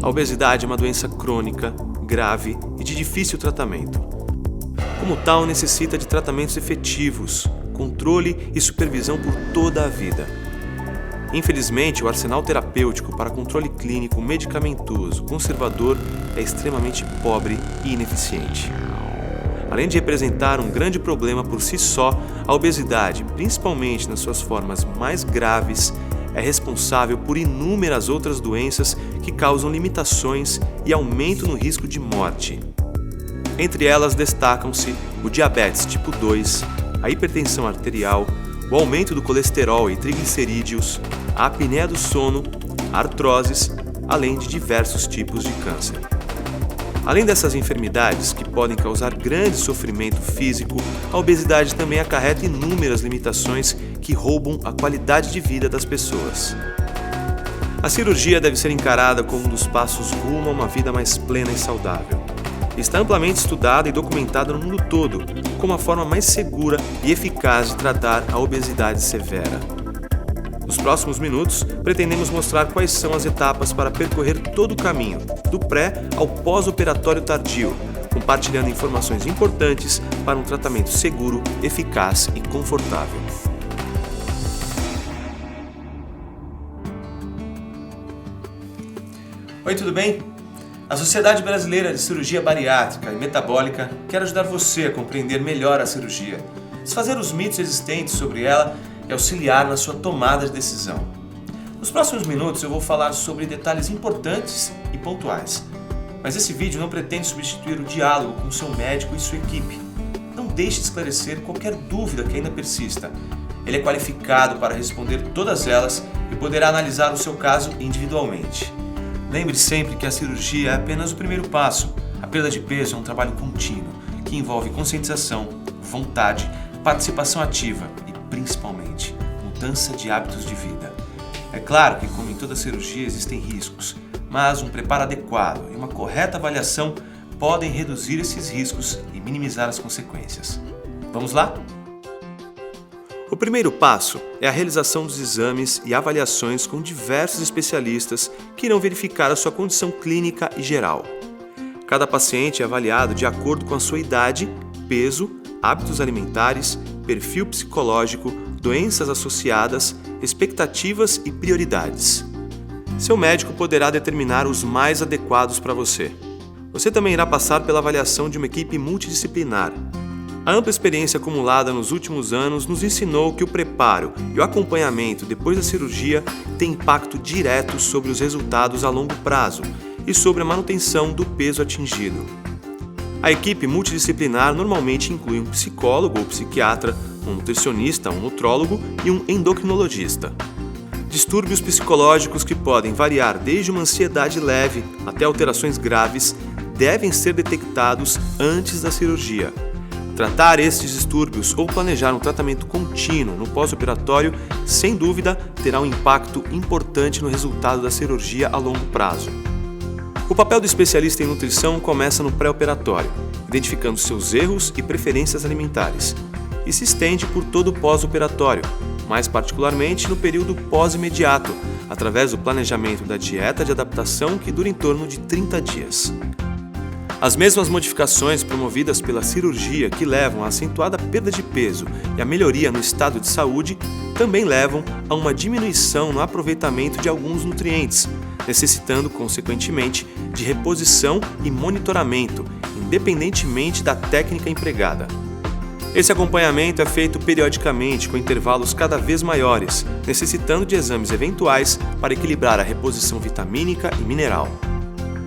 A obesidade é uma doença crônica, grave e de difícil tratamento. Como tal, necessita de tratamentos efetivos, controle e supervisão por toda a vida. Infelizmente, o arsenal terapêutico para controle clínico medicamentoso conservador é extremamente pobre e ineficiente. Além de representar um grande problema por si só, a obesidade, principalmente nas suas formas mais graves, é responsável por inúmeras outras doenças que causam limitações e aumento no risco de morte. Entre elas destacam-se o diabetes tipo 2, a hipertensão arterial, o aumento do colesterol e triglicerídeos, a apneia do sono, artroses, além de diversos tipos de câncer. Além dessas enfermidades, que podem causar grande sofrimento físico, a obesidade também acarreta inúmeras limitações que roubam a qualidade de vida das pessoas. A cirurgia deve ser encarada como um dos passos rumo a uma vida mais plena e saudável. Está amplamente estudada e documentada no mundo todo como a forma mais segura e eficaz de tratar a obesidade severa. Nos próximos minutos, pretendemos mostrar quais são as etapas para percorrer todo o caminho, do pré ao pós-operatório tardio, compartilhando informações importantes para um tratamento seguro, eficaz e confortável. Oi, tudo bem? A Sociedade Brasileira de Cirurgia Bariátrica e Metabólica quer ajudar você a compreender melhor a cirurgia, desfazer os mitos existentes sobre ela e auxiliar na sua tomada de decisão. Nos próximos minutos eu vou falar sobre detalhes importantes e pontuais, mas esse vídeo não pretende substituir o diálogo com seu médico e sua equipe. Não deixe de esclarecer qualquer dúvida que ainda persista. Ele é qualificado para responder todas elas e poderá analisar o seu caso individualmente. Lembre sempre que a cirurgia é apenas o primeiro passo. A perda de peso é um trabalho contínuo, que envolve conscientização, vontade, participação ativa e, principalmente, mudança de hábitos de vida. É claro que, como em toda cirurgia, existem riscos, mas um preparo adequado e uma correta avaliação podem reduzir esses riscos e minimizar as consequências. Vamos lá? O primeiro passo é a realização dos exames e avaliações com diversos especialistas que irão verificar a sua condição clínica e geral. Cada paciente é avaliado de acordo com a sua idade, peso, hábitos alimentares, perfil psicológico, doenças associadas, expectativas e prioridades. Seu médico poderá determinar os mais adequados para você. Você também irá passar pela avaliação de uma equipe multidisciplinar. A ampla experiência acumulada nos últimos anos nos ensinou que o preparo e o acompanhamento depois da cirurgia têm impacto direto sobre os resultados a longo prazo e sobre a manutenção do peso atingido. A equipe multidisciplinar normalmente inclui um psicólogo ou psiquiatra, um nutricionista, um nutrólogo e um endocrinologista. Distúrbios psicológicos que podem variar desde uma ansiedade leve até alterações graves devem ser detectados antes da cirurgia. Tratar estes distúrbios ou planejar um tratamento contínuo no pós-operatório, sem dúvida, terá um impacto importante no resultado da cirurgia a longo prazo. O papel do especialista em nutrição começa no pré-operatório, identificando seus erros e preferências alimentares, e se estende por todo o pós-operatório, mais particularmente no período pós-imediato, através do planejamento da dieta de adaptação que dura em torno de 30 dias. As mesmas modificações promovidas pela cirurgia que levam à acentuada perda de peso e à melhoria no estado de saúde também levam a uma diminuição no aproveitamento de alguns nutrientes, necessitando, consequentemente, de reposição e monitoramento, independentemente da técnica empregada. Esse acompanhamento é feito periodicamente com intervalos cada vez maiores, necessitando de exames eventuais para equilibrar a reposição vitamínica e mineral.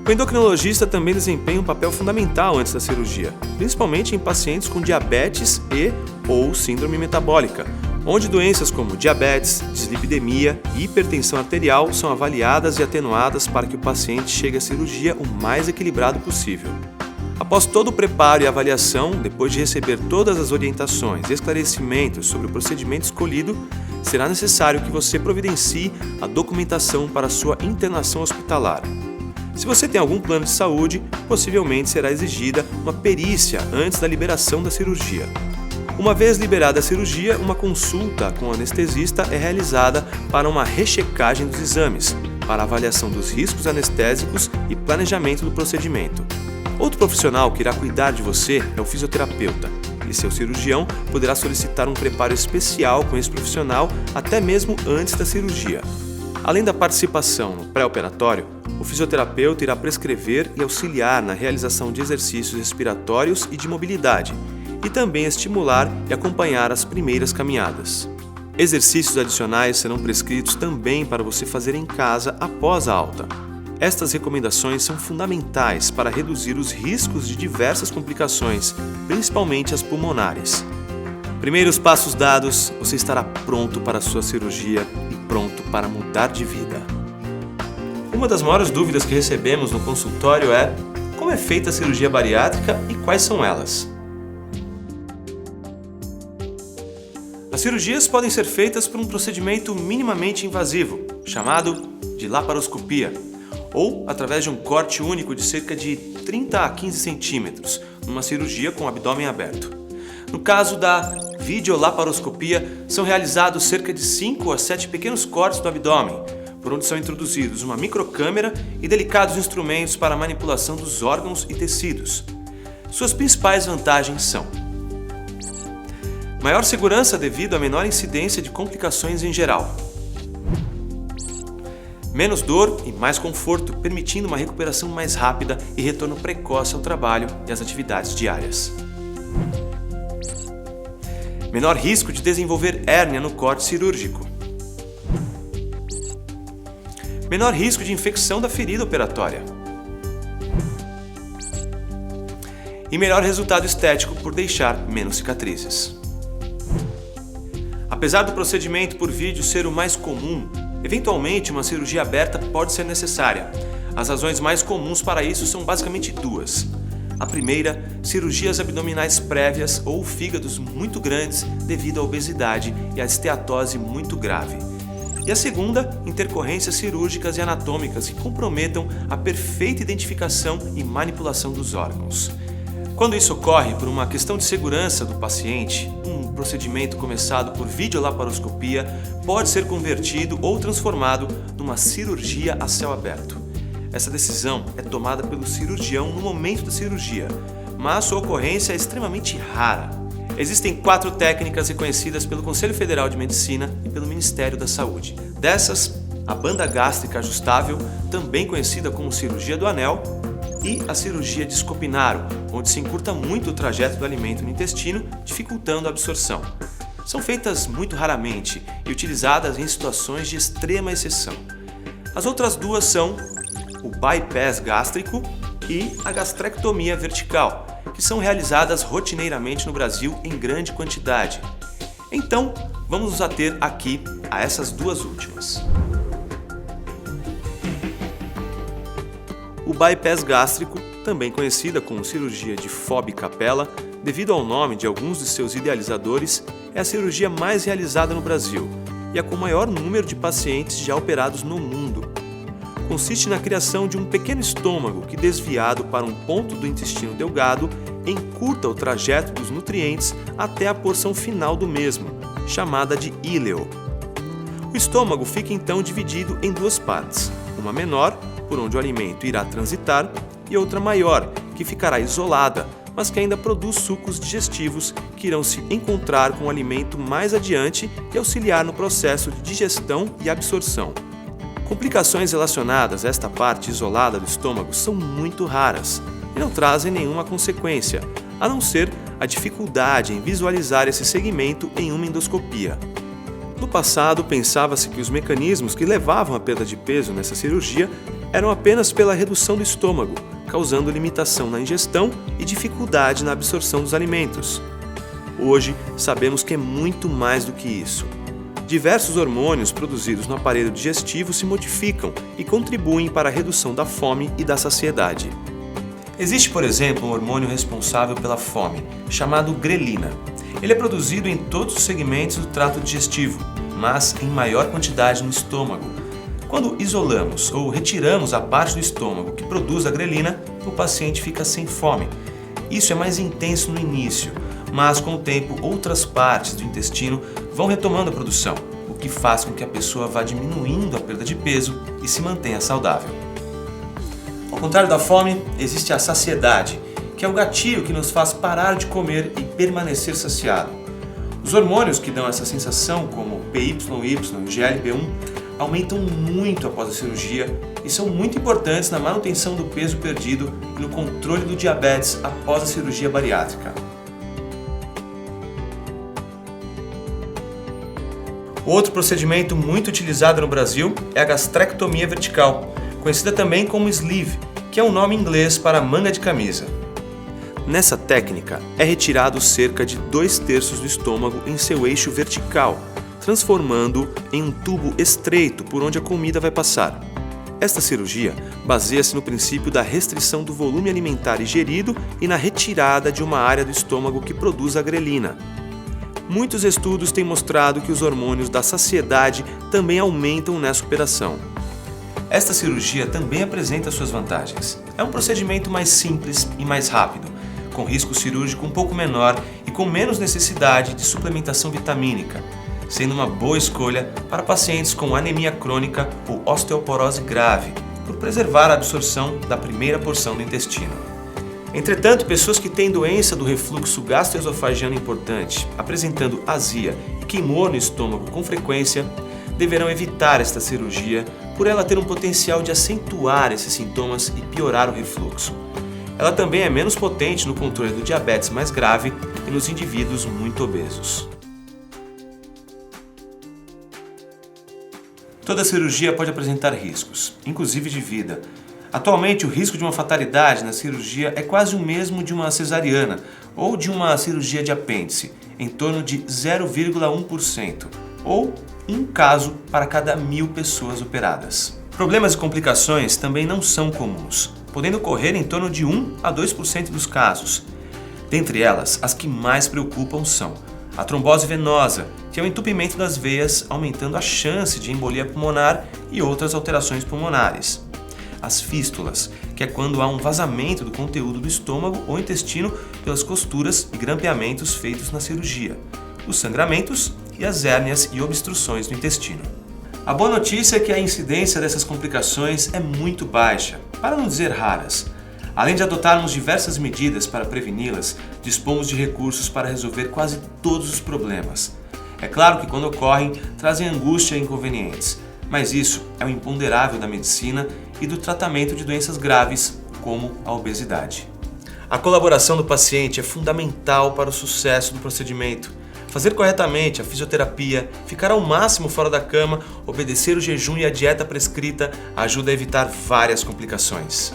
O endocrinologista também desempenha um papel fundamental antes da cirurgia, principalmente em pacientes com diabetes ou síndrome metabólica, onde doenças como diabetes, dislipidemia e hipertensão arterial são avaliadas e atenuadas para que o paciente chegue à cirurgia o mais equilibrado possível. Após todo o preparo e avaliação, depois de receber todas as orientações e esclarecimentos sobre o procedimento escolhido, será necessário que você providencie a documentação para sua internação hospitalar. Se você tem algum plano de saúde, possivelmente será exigida uma perícia antes da liberação da cirurgia. Uma vez liberada a cirurgia, uma consulta com o anestesista é realizada para uma rechecagem dos exames, para avaliação dos riscos anestésicos e planejamento do procedimento. Outro profissional que irá cuidar de você é o fisioterapeuta, e seu cirurgião poderá solicitar um preparo especial com esse profissional até mesmo antes da cirurgia. Além da participação no pré-operatório, o fisioterapeuta irá prescrever e auxiliar na realização de exercícios respiratórios e de mobilidade, e também estimular e acompanhar as primeiras caminhadas. Exercícios adicionais serão prescritos também para você fazer em casa após a alta. Estas recomendações são fundamentais para reduzir os riscos de diversas complicações, principalmente as pulmonares. Primeiros passos dados, você estará pronto para a sua cirurgia e pronto para mudar de vida. Uma das maiores dúvidas que recebemos no consultório é: como é feita a cirurgia bariátrica e quais são elas? As cirurgias podem ser feitas por um procedimento minimamente invasivo, chamado de laparoscopia, ou através de um corte único de cerca de 30 a 15 centímetros, numa cirurgia com o abdômen aberto. No caso da videolaparoscopia, são realizados cerca de 5 a 7 pequenos cortes do abdômen, por onde são introduzidos uma microcâmera e delicados instrumentos para a manipulação dos órgãos e tecidos. Suas principais vantagens são: maior segurança devido à menor incidência de complicações em geral. Menos dor e mais conforto, permitindo uma recuperação mais rápida e retorno precoce ao trabalho e às atividades diárias. Menor risco de desenvolver hérnia no corte cirúrgico. Menor risco de infecção da ferida operatória. E melhor resultado estético por deixar menos cicatrizes. Apesar do procedimento por vídeo ser o mais comum, eventualmente uma cirurgia aberta pode ser necessária. As razões mais comuns para isso são basicamente duas. A primeira, cirurgias abdominais prévias ou fígados muito grandes devido à obesidade e à esteatose muito grave. E a segunda, intercorrências cirúrgicas e anatômicas que comprometam a perfeita identificação e manipulação dos órgãos. Quando isso ocorre por uma questão de segurança do paciente, um procedimento começado por videolaparoscopia pode ser convertido ou transformado numa cirurgia a céu aberto. Essa decisão é tomada pelo cirurgião no momento da cirurgia, mas sua ocorrência é extremamente rara. Existem 4 técnicas reconhecidas pelo Conselho Federal de Medicina e pelo Ministério da Saúde. Dessas, a banda gástrica ajustável, também conhecida como cirurgia do anel, e a cirurgia de Scopinaro, onde se encurta muito o trajeto do alimento no intestino, dificultando a absorção. São feitas muito raramente e utilizadas em situações de extrema exceção. As outras duas são o bypass gástrico e a gastrectomia vertical, que são realizadas rotineiramente no Brasil em grande quantidade. Então, vamos nos ater aqui a essas duas últimas. O bypass gástrico, também conhecida como cirurgia de Fob Capella, devido ao nome de alguns de seus idealizadores, é a cirurgia mais realizada no Brasil e a com maior número de pacientes já operados no mundo. Consiste na criação de um pequeno estômago que, desviado para um ponto do intestino delgado, encurta o trajeto dos nutrientes até a porção final do mesmo, chamada de íleo. O estômago fica então dividido em 2 partes, uma menor, por onde o alimento irá transitar, e outra maior, que ficará isolada, mas que ainda produz sucos digestivos que irão se encontrar com o alimento mais adiante e auxiliar no processo de digestão e absorção. Complicações relacionadas a esta parte isolada do estômago são muito raras e não trazem nenhuma consequência, a não ser a dificuldade em visualizar esse segmento em uma endoscopia. No passado, pensava-se que os mecanismos que levavam à perda de peso nessa cirurgia eram apenas pela redução do estômago, causando limitação na ingestão e dificuldade na absorção dos alimentos. Hoje, sabemos que é muito mais do que isso. Diversos hormônios produzidos no aparelho digestivo se modificam e contribuem para a redução da fome e da saciedade. Existe, por exemplo, um hormônio responsável pela fome, chamado grelina. Ele é produzido em todos os segmentos do trato digestivo, mas em maior quantidade no estômago. Quando isolamos ou retiramos a parte do estômago que produz a grelina, o paciente fica sem fome. Isso é mais intenso no início, mas com o tempo outras partes do intestino vão retomando a produção, o que faz com que a pessoa vá diminuindo a perda de peso e se mantenha saudável. Ao contrário da fome, existe a saciedade, que é o gatilho que nos faz parar de comer e permanecer saciado. Os hormônios que dão essa sensação, como o PYY e o GLP-1, aumentam muito após a cirurgia e são muito importantes na manutenção do peso perdido e no controle do diabetes após a cirurgia bariátrica. Outro procedimento muito utilizado no Brasil é a gastrectomia vertical, conhecida também como sleeve, que é um nome inglês para manga de camisa. Nessa técnica, é retirado cerca de 2/3 do estômago em seu eixo vertical, transformando em um tubo estreito por onde a comida vai passar. Esta cirurgia baseia-se no princípio da restrição do volume alimentar ingerido e na retirada de uma área do estômago que produz a grelina. Muitos estudos têm mostrado que os hormônios da saciedade também aumentam nessa operação. Esta cirurgia também apresenta suas vantagens. É um procedimento mais simples e mais rápido, com risco cirúrgico um pouco menor e com menos necessidade de suplementação vitamínica, sendo uma boa escolha para pacientes com anemia crônica ou osteoporose grave, por preservar a absorção da primeira porção do intestino. Entretanto, pessoas que têm doença do refluxo gastroesofagiano importante, apresentando azia e queimor no estômago com frequência, deverão evitar esta cirurgia por ela ter um potencial de acentuar esses sintomas e piorar o refluxo. Ela também é menos potente no controle do diabetes mais grave e nos indivíduos muito obesos. Toda cirurgia pode apresentar riscos, inclusive de vida. Atualmente, o risco de uma fatalidade na cirurgia é quase o mesmo de uma cesariana ou de uma cirurgia de apêndice, em torno de 0,1%, ou um caso para cada 1.000 pessoas operadas. Problemas e complicações também não são comuns, podendo ocorrer em torno de 1 a 2% dos casos. Dentre elas, as que mais preocupam são a trombose venosa, que é o entupimento das veias, aumentando a chance de embolia pulmonar e outras alterações pulmonares. As fístulas, que é quando há um vazamento do conteúdo do estômago ou intestino pelas costuras e grampeamentos feitos na cirurgia. Os sangramentos e as hérnias e obstruções do intestino. A boa notícia é que a incidência dessas complicações é muito baixa, para não dizer raras. Além de adotarmos diversas medidas para preveni-las, dispomos de recursos para resolver quase todos os problemas. É claro que quando ocorrem, trazem angústia e inconvenientes, mas isso é o imponderável da medicina e do tratamento de doenças graves, como a obesidade. A colaboração do paciente é fundamental para o sucesso do procedimento. Fazer corretamente a fisioterapia, ficar ao máximo fora da cama, obedecer o jejum e a dieta prescrita ajuda a evitar várias complicações.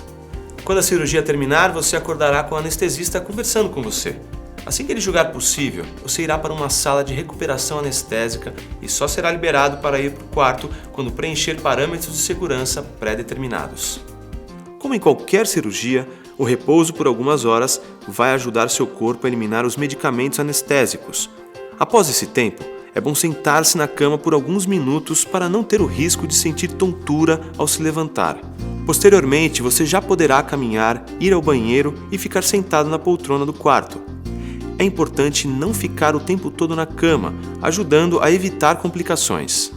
Quando a cirurgia terminar, você acordará com o anestesista conversando com você. Assim que ele julgar possível, você irá para uma sala de recuperação anestésica e só será liberado para ir para o quarto quando preencher parâmetros de segurança pré-determinados. Como em qualquer cirurgia, o repouso por algumas horas vai ajudar seu corpo a eliminar os medicamentos anestésicos. Após esse tempo, é bom sentar-se na cama por alguns minutos para não ter o risco de sentir tontura ao se levantar. Posteriormente, você já poderá caminhar, ir ao banheiro e ficar sentado na poltrona do quarto. É importante não ficar o tempo todo na cama, ajudando a evitar complicações.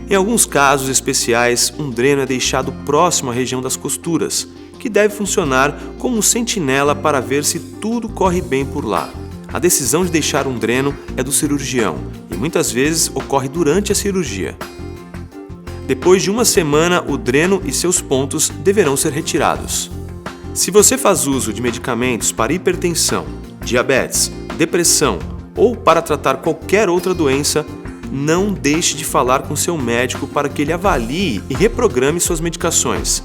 Em alguns casos especiais, um dreno é deixado próximo à região das costuras, que deve funcionar como um sentinela para ver se tudo corre bem por lá. A decisão de deixar um dreno é do cirurgião e muitas vezes ocorre durante a cirurgia. Depois de uma semana, o dreno e seus pontos deverão ser retirados. Se você faz uso de medicamentos para hipertensão, diabetes, depressão ou para tratar qualquer outra doença, não deixe de falar com seu médico para que ele avalie e reprograme suas medicações.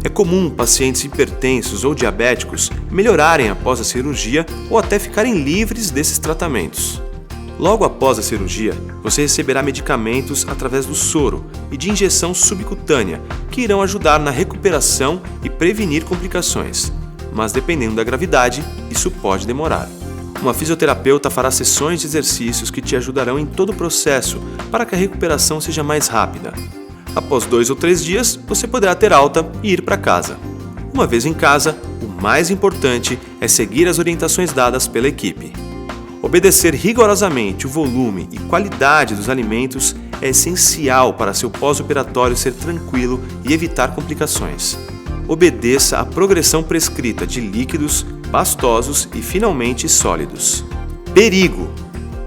É comum pacientes hipertensos ou diabéticos melhorarem após a cirurgia ou até ficarem livres desses tratamentos. Logo após a cirurgia, você receberá medicamentos através do soro e de injeção subcutânea, que irão ajudar na recuperação e prevenir complicações. Mas dependendo da gravidade, isso pode demorar. Uma fisioterapeuta fará sessões de exercícios que te ajudarão em todo o processo para que a recuperação seja mais rápida. Após 2 ou 3 dias, você poderá ter alta e ir para casa. Uma vez em casa, o mais importante é seguir as orientações dadas pela equipe. Obedecer rigorosamente o volume e qualidade dos alimentos é essencial para seu pós-operatório ser tranquilo e evitar complicações. Obedeça a progressão prescrita de líquidos, pastosos e finalmente sólidos. Perigo!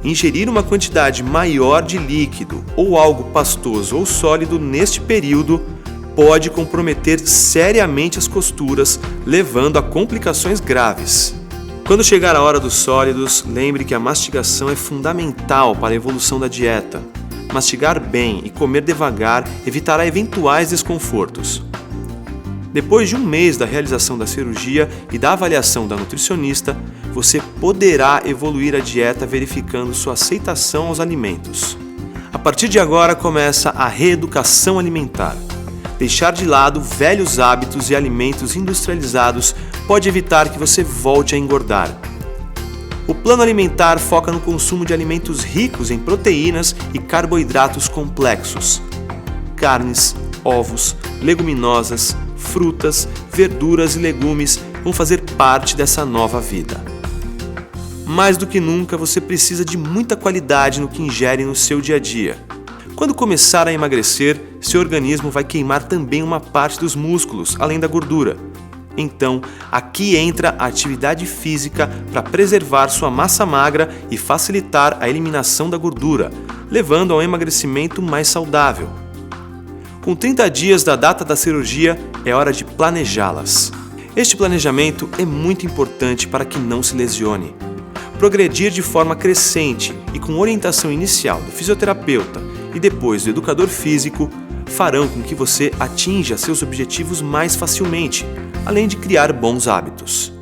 Ingerir uma quantidade maior de líquido ou algo pastoso ou sólido neste período pode comprometer seriamente as costuras, levando a complicações graves. Quando chegar a hora dos sólidos, lembre que a mastigação é fundamental para a evolução da dieta. Mastigar bem e comer devagar evitará eventuais desconfortos. Depois de um mês da realização da cirurgia e da avaliação da nutricionista, você poderá evoluir a dieta verificando sua aceitação aos alimentos. A partir de agora começa a reeducação alimentar. Deixar de lado velhos hábitos e alimentos industrializados pode evitar que você volte a engordar. O plano alimentar foca no consumo de alimentos ricos em proteínas e carboidratos complexos. Carnes, ovos, leguminosas, frutas, verduras e legumes vão fazer parte dessa nova vida. Mais do que nunca, você precisa de muita qualidade no que ingere no seu dia a dia. Quando começar a emagrecer, seu organismo vai queimar também uma parte dos músculos, além da gordura. Então, aqui entra a atividade física para preservar sua massa magra e facilitar a eliminação da gordura, levando a um emagrecimento mais saudável. Com 30 dias da data da cirurgia, é hora de planejá-las. Este planejamento é muito importante para que não se lesione. Progredir de forma crescente e com orientação inicial do fisioterapeuta e depois do educador físico farão com que você atinja seus objetivos mais facilmente, além de criar bons hábitos.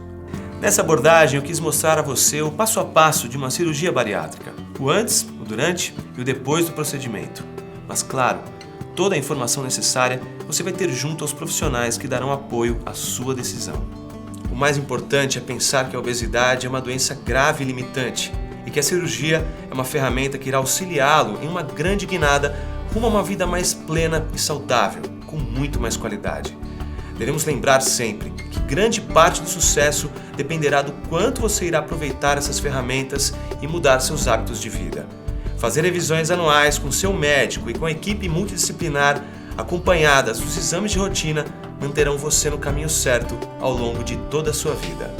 Nessa abordagem eu quis mostrar a você o passo a passo de uma cirurgia bariátrica, o antes, o durante e o depois do procedimento. Mas claro, toda a informação necessária você vai ter junto aos profissionais que darão apoio à sua decisão. O mais importante é pensar que a obesidade é uma doença grave e limitante e que a cirurgia é uma ferramenta que irá auxiliá-lo em uma grande guinada rumo a uma vida mais plena e saudável, com muito mais qualidade. Devemos lembrar sempre que grande parte do sucesso dependerá do quanto você irá aproveitar essas ferramentas e mudar seus hábitos de vida. Fazer revisões anuais com seu médico e com a equipe multidisciplinar, acompanhadas dos exames de rotina, manterão você no caminho certo ao longo de toda a sua vida.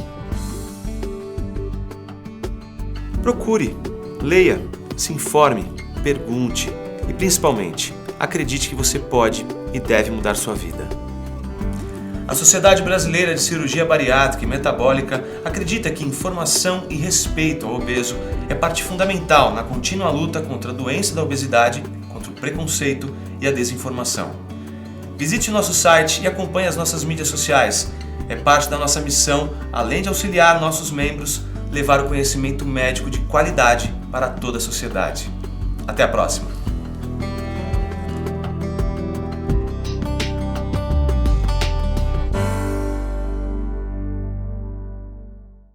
Procure, leia, se informe, pergunte e, principalmente, acredite que você pode e deve mudar sua vida. A Sociedade Brasileira de Cirurgia Bariátrica e Metabólica acredita que informação e respeito ao obeso é parte fundamental na contínua luta contra a doença da obesidade, contra o preconceito e a desinformação. Visite o nosso site e acompanhe as nossas mídias sociais. É parte da nossa missão, além de auxiliar nossos membros, levar o conhecimento médico de qualidade para toda a sociedade. Até a próxima!